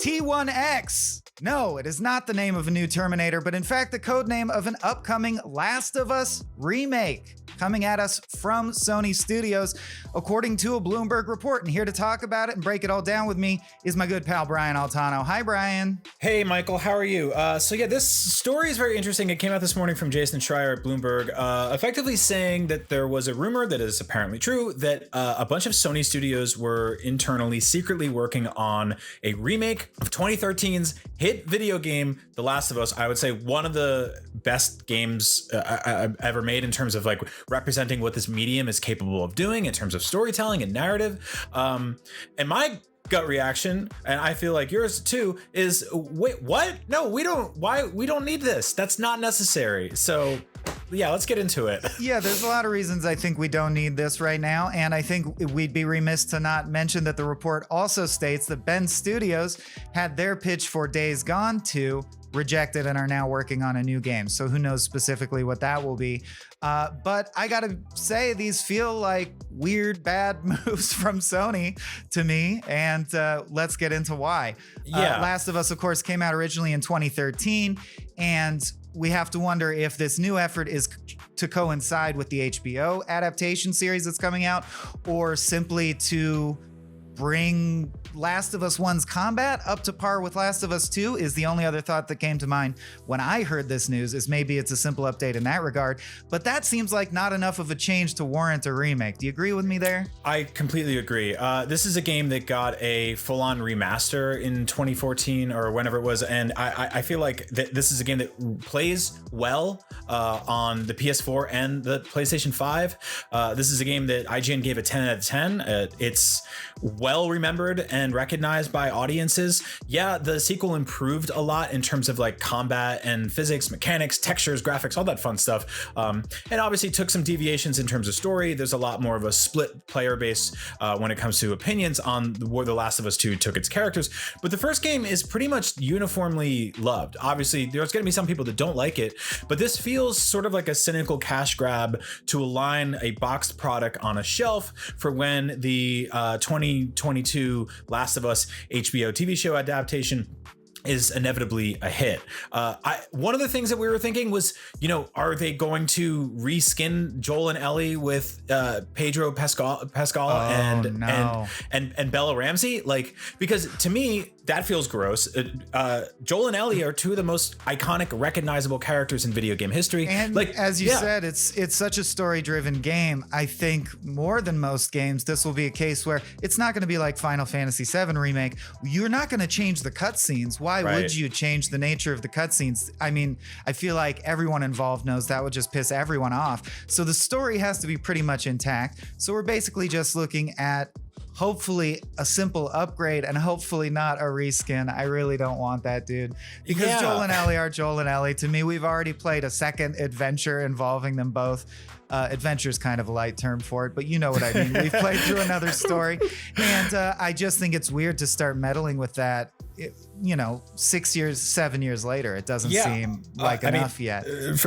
T1X. No, it is not the name of a new Terminator, but in fact the codename of an upcoming Last of Us remake coming at us from Sony Studios, according to a Bloomberg report. And here to talk about it and break it all down with me is my good pal, Brian Altano. Hi, Brian. Hey, Michael. How are you? So this story is very interesting. It came out this morning from Jason Schreier at Bloomberg, effectively saying that there was a rumor that is apparently true that a bunch of Sony studios were internally secretly working on a remake of 2013's hit video game, The Last of Us. I would say one of the best games ever made in terms of like representing what this medium is capable of doing in terms of storytelling and narrative. And my gut reaction, and I feel like yours too, is wait, what? No, we don't. Why? We don't need this. That's not necessary. So yeah, let's get into it. Yeah, there's a lot of reasons I think we don't need this right now. And I think we'd be remiss to not mention that the report also states that Bend Studios had their pitch for Days Gone 2 rejected and are now working on a new game. So who knows specifically what that will be. But I gotta say, these feel like weird, bad moves from Sony to me. And let's get into why. Yeah. Last of Us, of course, came out originally in 2013. And we have to wonder if this new effort is to coincide with the HBO adaptation series that's coming out, or simply to bring Last of Us 1's combat up to par with Last of Us 2 is the only other thought that came to mind when I heard this news, is maybe it's a simple update in that regard. But that seems like not enough of a change to warrant a remake. Do you agree with me there? I completely agree. This is a game that got a full-on remaster in 2014 or whenever it was, and I feel like this is a game that plays well on the PS4 and the PlayStation 5. This is a game that IGN gave a 10 out of 10. It's well remembered and recognized by audiences. Yeah, the sequel improved a lot in terms of like combat and physics, mechanics, textures, graphics, all that fun stuff. And obviously took some deviations in terms of story. There's a lot more of a split player base when it comes to opinions on where The Last of Us 2 took its characters. But the first game is pretty much uniformly loved. Obviously, there's going to be some people that don't like it, but this feels sort of like a cynical cash grab to align a boxed product on a shelf for when the 2022 Last of Us HBO TV show adaptation is inevitably a hit. One of the things that we were thinking was, are they going to reskin Joel and Ellie with Pedro Pascal and Bella Ramsey? Like, because to me, that feels gross. Joel and Ellie are two of the most iconic, recognizable characters in video game history. And like, as you said, it's such a story-driven game. I think more than most games, this will be a case where it's not going to be like Final Fantasy VII Remake. You're not going to change the cutscenes. Why would you change the nature of the cutscenes? I mean, I feel like everyone involved knows that would just piss everyone off. So the story has to be pretty much intact. So we're basically just looking at hopefully a simple upgrade and hopefully not a reskin. I really don't want that, dude. Because Joel and Ellie are Joel and Ellie. To me, we've already played a second adventure involving them both. Adventure is kind of a light term for it, but you know what I mean. We've played through another story. And I just think it's weird to start meddling with that, 6 years, 7 years later. It doesn't seem like enough yet.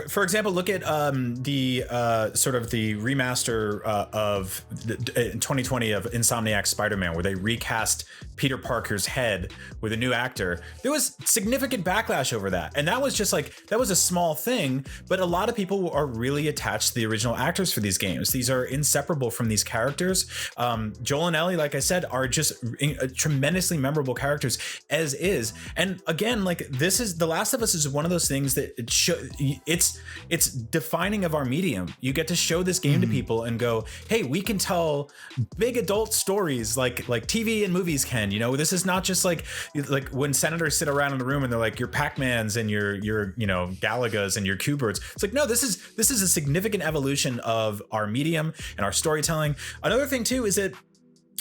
For example, look at the sort of the remaster of 2020 of Insomniac's Spider-Man, where they recast Peter Parker's head with a new actor. There was significant backlash over that. And that was just like, that was a small thing, but a lot of people are really attached to the original actors for these games. These are inseparable from these characters. Joel and Ellie, like I said, are just tremendously memorable characters as is. And again, like, this is The Last of Us is one of those things that it's defining of our medium. You get to show this game to people and go, hey, we can tell big adult stories like TV and movies can. This is not just like when senators sit around in the room and they're like, your Pac-Mans and your Galagas and your Q-Birds. It's like, no, this is a significant evolution of our medium and our storytelling. Another thing too is that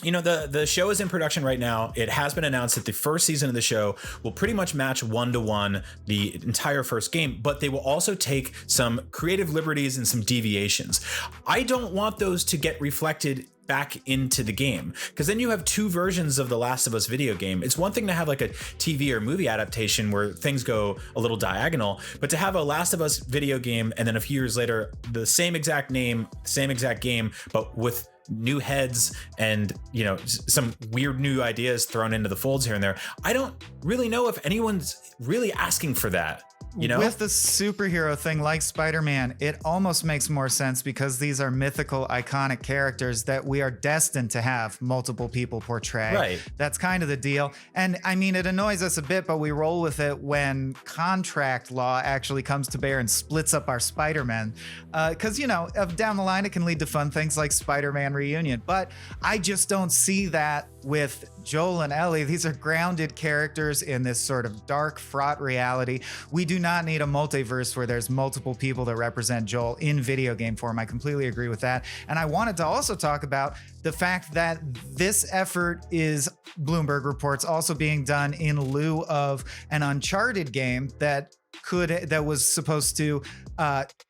the show is in production right now. It has been announced that the first season of the show will pretty much match 1-to-1 the entire first game, but they will also take some creative liberties and some deviations. I don't want those to get reflected back into the game, because then you have two versions of the Last of Us video game. It's one thing to have like a TV or movie adaptation where things go a little diagonal, but to have a Last of Us video game and then a few years later the same exact name, same exact game, but with new heads and, you know, some weird new ideas thrown into the folds here and there. I don't really know if anyone's really asking for that. You know? With the superhero thing like Spider-Man, it almost makes more sense because these are mythical, iconic characters that we are destined to have multiple people portray. Right. That's kind of the deal. And I mean, it annoys us a bit, but we roll with it when contract law actually comes to bear and splits up our Spider-Man. Because, you know, down the line, it can lead to fun things like Spider-Man Reunion. But I just don't see that with Joel and Ellie. These are grounded characters in this sort of dark, fraught reality. We do not need a multiverse where there's multiple people that represent Joel in video game form. I completely agree with that. And I wanted to also talk about the fact that this effort is, Bloomberg reports, also being done in lieu of an Uncharted game that was supposed to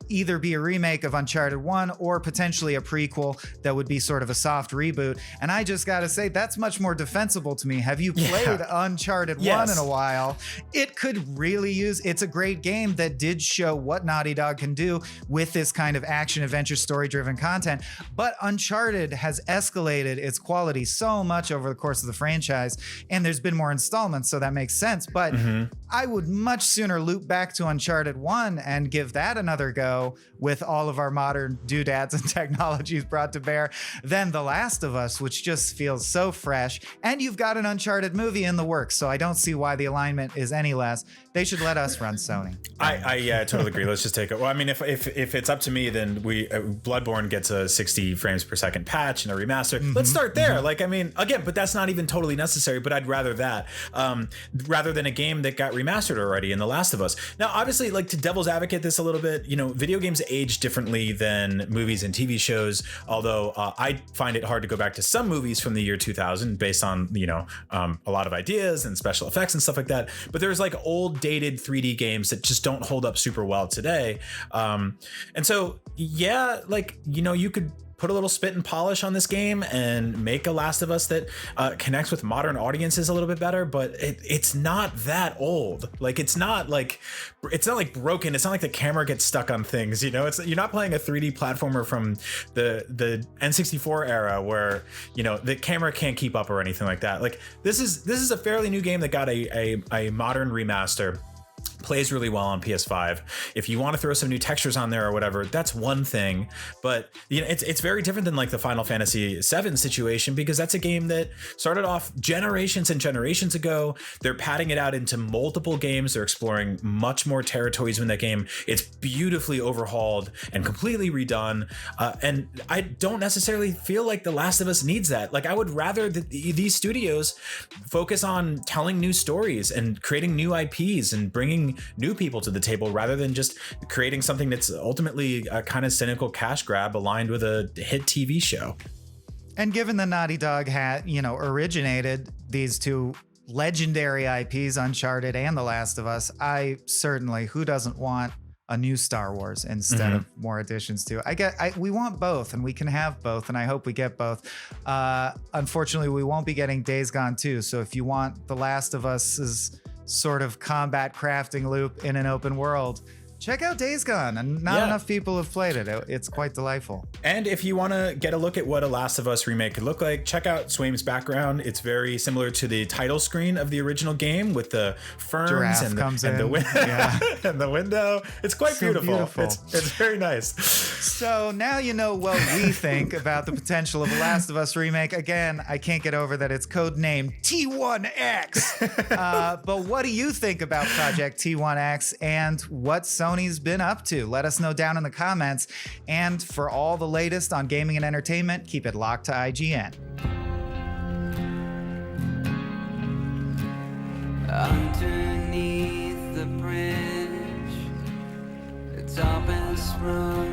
either be a remake of Uncharted 1 or potentially a prequel that would be sort of a soft reboot. And I just gotta say, that's much more defensible to me. Have you played Uncharted 1 in a while? It could really use, it's a great game that did show what Naughty Dog can do with this kind of action adventure story driven content. But Uncharted has escalated its quality so much over the course of the franchise, and there's been more installments, so that makes sense. But I would much sooner loop back to Uncharted 1 and give that another go with all of our modern doodads and technologies brought to bear than The Last of Us, which just feels so fresh. And you've got an Uncharted movie in the works, so I don't see why the alignment is any less. They should let us run Sony. I totally agree. Let's just take it. Well, I mean, if it's up to me, then Bloodborne gets a 60 frames per second patch and a remaster. Let's start there. Like, I mean, again, but that's not even totally necessary, but I'd rather that rather than a game that got remastered already in The Last of Us. Now, obviously, like, to devil's advocate this a little bit, you know, video games age differently than movies and TV shows, although I find it hard to go back to some movies from the year 2000 based on, you know, a lot of ideas and special effects and stuff like that. But there's like old dated 3D games that just don't hold up super well today. And so, yeah, like, you know, you could put a little spit and polish on this game and make a Last of Us that connects with modern audiences a little bit better, but it's not that old. Like, it's not like broken. It's not like the camera gets stuck on things, you know. You're not playing a 3D platformer from the N64 era where, you know, the camera can't keep up or anything like that. Like, this is a fairly new game that got a modern remaster. Plays really well on PS5. If you want to throw some new textures on there or whatever, that's one thing. But, you know, it's very different than like the Final Fantasy VII situation, because that's a game that started off generations and generations ago. They're padding it out into multiple games. They're exploring much more territories in that game. It's beautifully overhauled and completely redone. And I don't necessarily feel like The Last of Us needs that. Like, I would rather these studios focus on telling new stories and creating new IPs and bringing new people to the table rather than just creating something that's ultimately a kind of cynical cash grab aligned with a hit TV show. And given the Naughty Dog had, you know, originated these two legendary IPs, Uncharted and The Last of Us, who doesn't want a new Star Wars instead of more additions to it? We want both, and we can have both, and I hope we get both. Unfortunately, we won't be getting Days Gone 2, so if you want The Last of Us's sort of combat crafting loop in an open world, check out Days Gone, and not enough people have played it. It's quite delightful. And if you want to get a look at what a Last of Us remake could look like, check out Swaim's background. It's very similar to the title screen of the original game with the ferns and the window. It's quite so beautiful. It's very nice. So now you know what we think about the potential of a Last of Us remake. Again, I can't get over that it's codenamed T1X. But what do you think about Project T1X and what Sony's been up to? Let us know down in the comments. And for all the latest on gaming and entertainment, keep it locked to IGN. Underneath the bridge, it's all been through.